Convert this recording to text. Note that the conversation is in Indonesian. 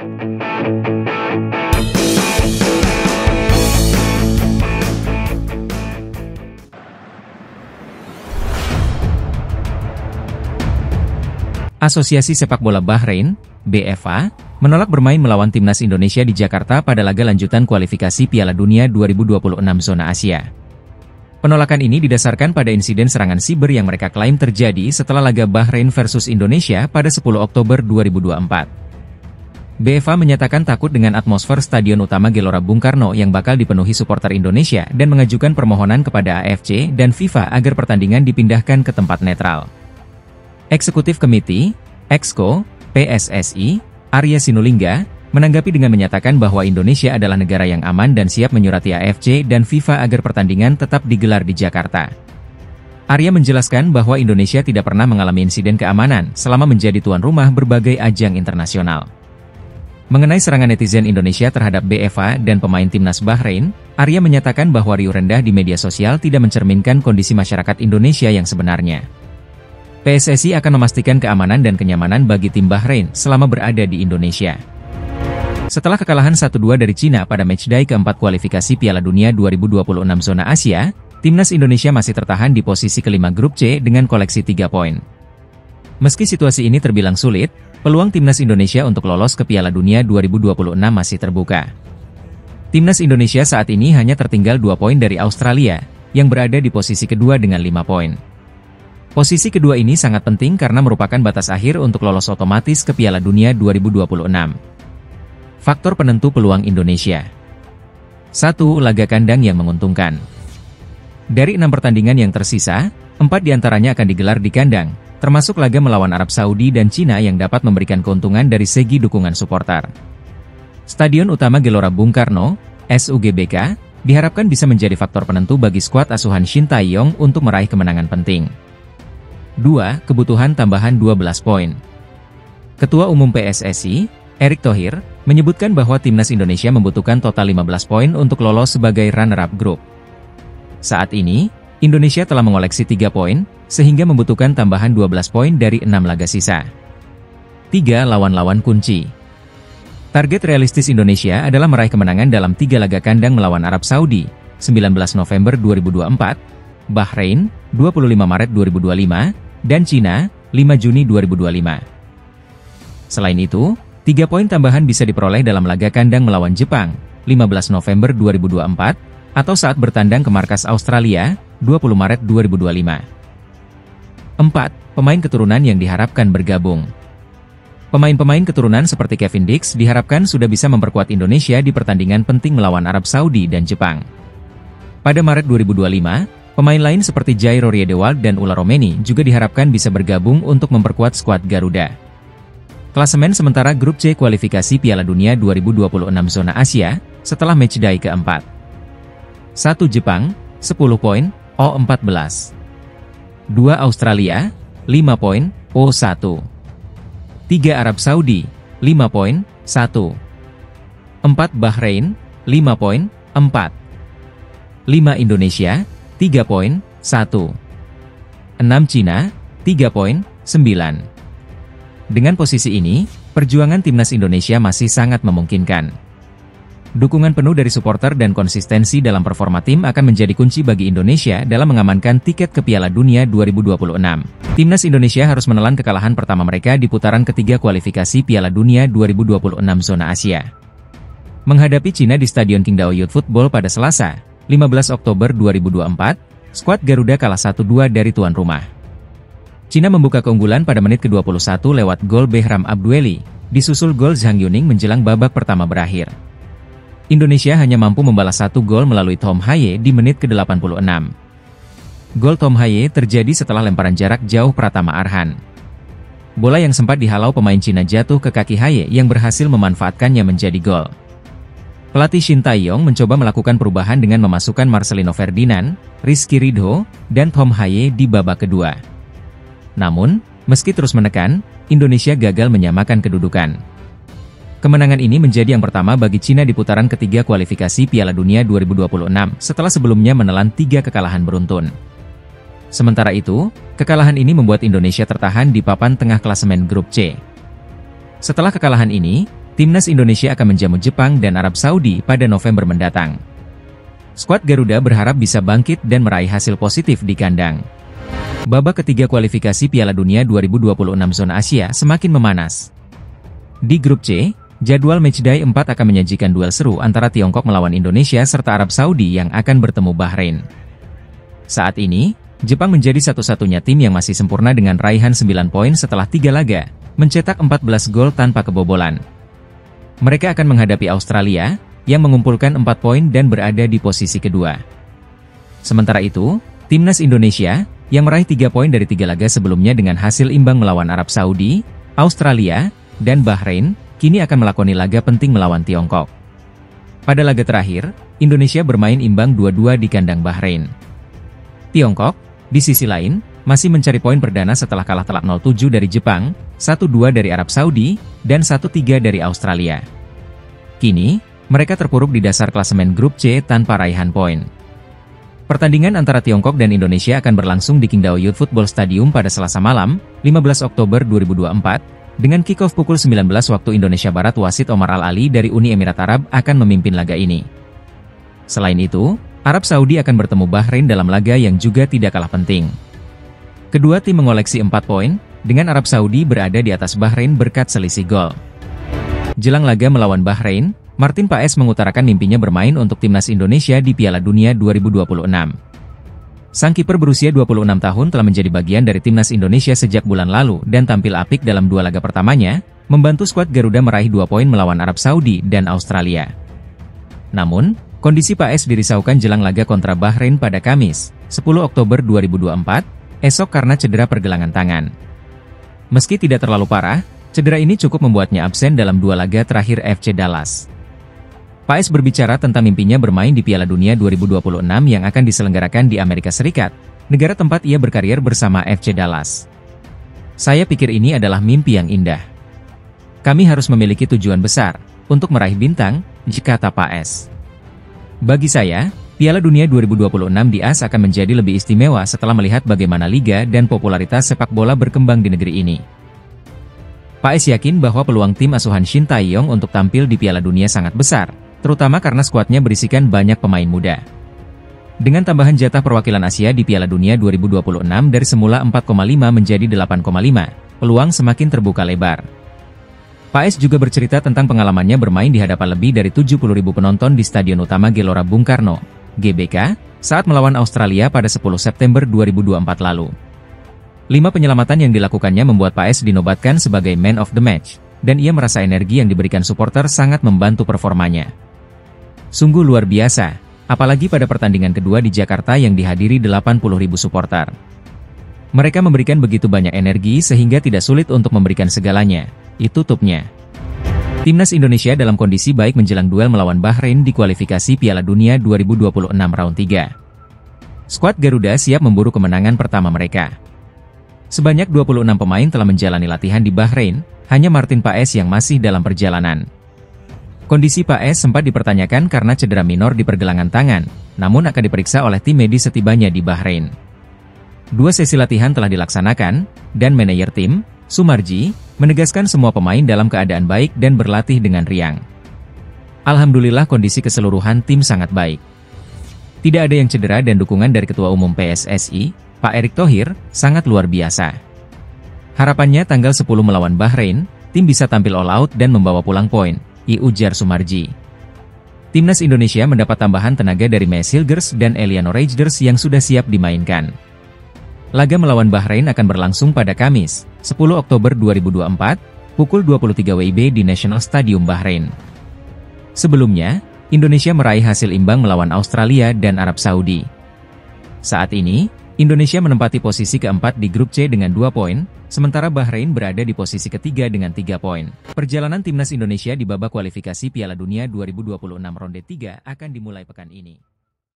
Asosiasi Sepak Bola Bahrain, BFA, menolak bermain melawan timnas Indonesia di Jakarta pada laga lanjutan kualifikasi Piala Dunia 2026 zona Asia. Penolakan ini didasarkan pada insiden serangan siber yang mereka klaim terjadi setelah laga Bahrain versus Indonesia pada 10 Oktober 2024. BFA menyatakan takut dengan atmosfer Stadion Utama Gelora Bung Karno yang bakal dipenuhi supporter Indonesia dan mengajukan permohonan kepada AFC dan FIFA agar pertandingan dipindahkan ke tempat netral. Eksekutif Komite, Exco, PSSI, Arya Sinulinga, menanggapi dengan menyatakan bahwa Indonesia adalah negara yang aman dan siap menyurati AFC dan FIFA agar pertandingan tetap digelar di Jakarta. Arya menjelaskan bahwa Indonesia tidak pernah mengalami insiden keamanan selama menjadi tuan rumah berbagai ajang internasional. Mengenai serangan netizen Indonesia terhadap BFA dan pemain timnas Bahrain, Arya menyatakan bahwa riuh rendah di media sosial tidak mencerminkan kondisi masyarakat Indonesia yang sebenarnya. PSSI akan memastikan keamanan dan kenyamanan bagi tim Bahrain selama berada di Indonesia. Setelah kekalahan 1-2 dari Cina pada matchday keempat kualifikasi Piala Dunia 2026 zona Asia, timnas Indonesia masih tertahan di posisi kelima grup C dengan koleksi 3 poin. Meski situasi ini terbilang sulit, peluang timnas Indonesia untuk lolos ke Piala Dunia 2026 masih terbuka. Timnas Indonesia saat ini hanya tertinggal 2 poin dari Australia, yang berada di posisi kedua dengan 5 poin. Posisi kedua ini sangat penting karena merupakan batas akhir untuk lolos otomatis ke Piala Dunia 2026. Faktor penentu peluang Indonesia. 1. Laga kandang yang menguntungkan. Dari 6 pertandingan yang tersisa, 4 diantaranya akan digelar di kandang, termasuk laga melawan Arab Saudi dan Cina yang dapat memberikan keuntungan dari segi dukungan supporter. Stadion Utama Gelora Bung Karno, SUGBK, diharapkan bisa menjadi faktor penentu bagi skuad asuhan Shin Tae-yong untuk meraih kemenangan penting. 2. Kebutuhan tambahan 12 poin. Ketua Umum PSSI, Erick Thohir, menyebutkan bahwa timnas Indonesia membutuhkan total 15 poin untuk lolos sebagai runner-up grup. Saat ini, Indonesia telah mengoleksi 3 poin, sehingga membutuhkan tambahan 12 poin dari 6 laga sisa. 3. Lawan-lawan kunci. Target realistis Indonesia adalah meraih kemenangan dalam 3 laga kandang melawan Arab Saudi, 19 November 2024, Bahrain, 25 Maret 2025, dan Cina, 5 Juni 2025. Selain itu, 3 poin tambahan bisa diperoleh dalam laga kandang melawan Jepang, 15 November 2024, atau saat bertandang ke markas Australia, 20 Maret 2025. 4. Pemain keturunan yang diharapkan bergabung. Pemain-pemain keturunan seperti Kevin Dix diharapkan sudah bisa memperkuat Indonesia di pertandingan penting melawan Arab Saudi dan Jepang. Pada Maret 2025, pemain lain seperti Jairo Riedewald dan Ula Romeni juga diharapkan bisa bergabung untuk memperkuat skuad Garuda. Klasemen sementara grup C kualifikasi Piala Dunia 2026 zona Asia, setelah matchday keempat. 1 Jepang, 10 poin, O14. 2 Australia, 5 poin, O1. 3 Arab Saudi, 5 poin, 1. 4 Bahrain, 5 poin, 4. 5 Indonesia, 3 poin, 1. 6 Cina, 3 poin, 9. Dengan posisi ini, perjuangan timnas Indonesia masih sangat memungkinkan. Dukungan penuh dari supporter dan konsistensi dalam performa tim akan menjadi kunci bagi Indonesia dalam mengamankan tiket ke Piala Dunia 2026. Timnas Indonesia harus menelan kekalahan pertama mereka di putaran ketiga kualifikasi Piala Dunia 2026 zona Asia. Menghadapi Cina di Stadion Qingdao Youth Football pada Selasa, 15 Oktober 2024, skuad Garuda kalah 1-2 dari tuan rumah. Cina membuka keunggulan pada menit ke-21 lewat gol Behram Abdueli, disusul gol Zhang Yuning menjelang babak pertama berakhir. Indonesia hanya mampu membalas 1 gol melalui Tom Haye di menit ke-86. Gol Tom Haye terjadi setelah lemparan jarak jauh Pratama Arhan. Bola yang sempat dihalau pemain Cina jatuh ke kaki Haye yang berhasil memanfaatkannya menjadi gol. Pelatih Shin Tae-yong mencoba melakukan perubahan dengan memasukkan Marcelino Ferdinand, Rizky Ridho, dan Tom Haye di babak kedua. Namun, meski terus menekan, Indonesia gagal menyamakan kedudukan. Kemenangan ini menjadi yang pertama bagi Cina di putaran ketiga kualifikasi Piala Dunia 2026 setelah sebelumnya menelan 3 kekalahan beruntun. Sementara itu, kekalahan ini membuat Indonesia tertahan di papan tengah klasemen grup C. Setelah kekalahan ini, Timnas Indonesia akan menjamu Jepang dan Arab Saudi pada November mendatang. Skuad Garuda berharap bisa bangkit dan meraih hasil positif di kandang. Babak ketiga kualifikasi Piala Dunia 2026 zona Asia semakin memanas. Di grup C, jadwal matchday 4 akan menyajikan duel seru antara Tiongkok melawan Indonesia serta Arab Saudi yang akan bertemu Bahrain. Saat ini, Jepang menjadi satu-satunya tim yang masih sempurna dengan raihan 9 poin setelah 3 laga, mencetak 14 gol tanpa kebobolan. Mereka akan menghadapi Australia, yang mengumpulkan 4 poin dan berada di posisi kedua. Sementara itu, Timnas Indonesia, yang meraih 3 poin dari 3 laga sebelumnya dengan hasil imbang melawan Arab Saudi, Australia, dan Bahrain, kini akan melakoni laga penting melawan Tiongkok. Pada laga terakhir, Indonesia bermain imbang 2-2 di kandang Bahrain. Tiongkok, di sisi lain, masih mencari poin perdana setelah kalah telak 0-7 dari Jepang, 1-2 dari Arab Saudi, dan 1-3 dari Australia. Kini, mereka terpuruk di dasar klasemen grup C tanpa raihan poin. Pertandingan antara Tiongkok dan Indonesia akan berlangsung di Qingdao Youth Football Stadium pada Selasa malam, 15 Oktober 2024, dengan kick-off pukul 19 waktu Indonesia Barat. Wasit Omar Al-Ali dari Uni Emirat Arab akan memimpin laga ini. Selain itu, Arab Saudi akan bertemu Bahrain dalam laga yang juga tidak kalah penting. Kedua tim mengoleksi 4 poin, dengan Arab Saudi berada di atas Bahrain berkat selisih gol. Jelang laga melawan Bahrain, Martin Paes mengutarakan mimpinya bermain untuk Timnas Indonesia di Piala Dunia 2026. Sang kiper berusia 26 tahun telah menjadi bagian dari Timnas Indonesia sejak bulan lalu dan tampil apik dalam 2 laga pertamanya, membantu skuad Garuda meraih 2 poin melawan Arab Saudi dan Australia. Namun, kondisi Paes dirisaukan jelang laga kontra Bahrain pada Kamis, 10 Oktober 2024, esok karena cedera pergelangan tangan. Meski tidak terlalu parah, cedera ini cukup membuatnya absen dalam 2 laga terakhir FC Dallas. Paes berbicara tentang mimpinya bermain di Piala Dunia 2026 yang akan diselenggarakan di Amerika Serikat, negara tempat ia berkarir bersama FC Dallas. Saya pikir ini adalah mimpi yang indah. Kami harus memiliki tujuan besar, untuk meraih bintang, kata Paes. Bagi saya, Piala Dunia 2026 di AS akan menjadi lebih istimewa setelah melihat bagaimana liga dan popularitas sepak bola berkembang di negeri ini. Paes yakin bahwa peluang tim asuhan Shin Tae-yong untuk tampil di Piala Dunia sangat besar, terutama karena skuadnya berisikan banyak pemain muda. Dengan tambahan jatah perwakilan Asia di Piala Dunia 2026 dari semula 4,5 menjadi 8,5, peluang semakin terbuka lebar. Paes juga bercerita tentang pengalamannya bermain di hadapan lebih dari 70.000 penonton di Stadion Utama Gelora Bung Karno, GBK, saat melawan Australia pada 10 September 2024 lalu. 5 penyelamatan yang dilakukannya membuat Paes dinobatkan sebagai Man of the Match, dan ia merasa energi yang diberikan supporter sangat membantu performanya. Sungguh luar biasa, apalagi pada pertandingan kedua di Jakarta yang dihadiri 80.000 supporter. Mereka memberikan begitu banyak energi sehingga tidak sulit untuk memberikan segalanya, itu tutupnya. Timnas Indonesia dalam kondisi baik menjelang duel melawan Bahrain di kualifikasi Piala Dunia 2026 round 3. Skuad Garuda siap memburu kemenangan pertama mereka. Sebanyak 26 pemain telah menjalani latihan di Bahrain, hanya Martin Paes yang masih dalam perjalanan. Kondisi Paes sempat dipertanyakan karena cedera minor di pergelangan tangan, namun akan diperiksa oleh tim medis setibanya di Bahrain. 2 sesi latihan telah dilaksanakan, dan manajer tim, Sumarji, menegaskan semua pemain dalam keadaan baik dan berlatih dengan riang. Alhamdulillah kondisi keseluruhan tim sangat baik. Tidak ada yang cedera dan dukungan dari Ketua Umum PSSI, Pak Erick Thohir, sangat luar biasa. Harapannya tanggal 10 melawan Bahrain, tim bisa tampil all out dan membawa pulang poin, ujar Sumarji. Timnas Indonesia mendapat tambahan tenaga dari Mes Hilgers dan Eliano Rejders yang sudah siap dimainkan. Laga melawan Bahrain akan berlangsung pada Kamis, 10 Oktober 2024, pukul 23 WIB di National Stadium Bahrain. Sebelumnya, Indonesia meraih hasil imbang melawan Australia dan Arab Saudi. Saat ini, Indonesia menempati posisi keempat di grup C dengan 2 poin, sementara Bahrain berada di posisi ketiga dengan 3 poin. Perjalanan Timnas Indonesia di babak kualifikasi Piala Dunia 2026 ronde 3 akan dimulai pekan ini.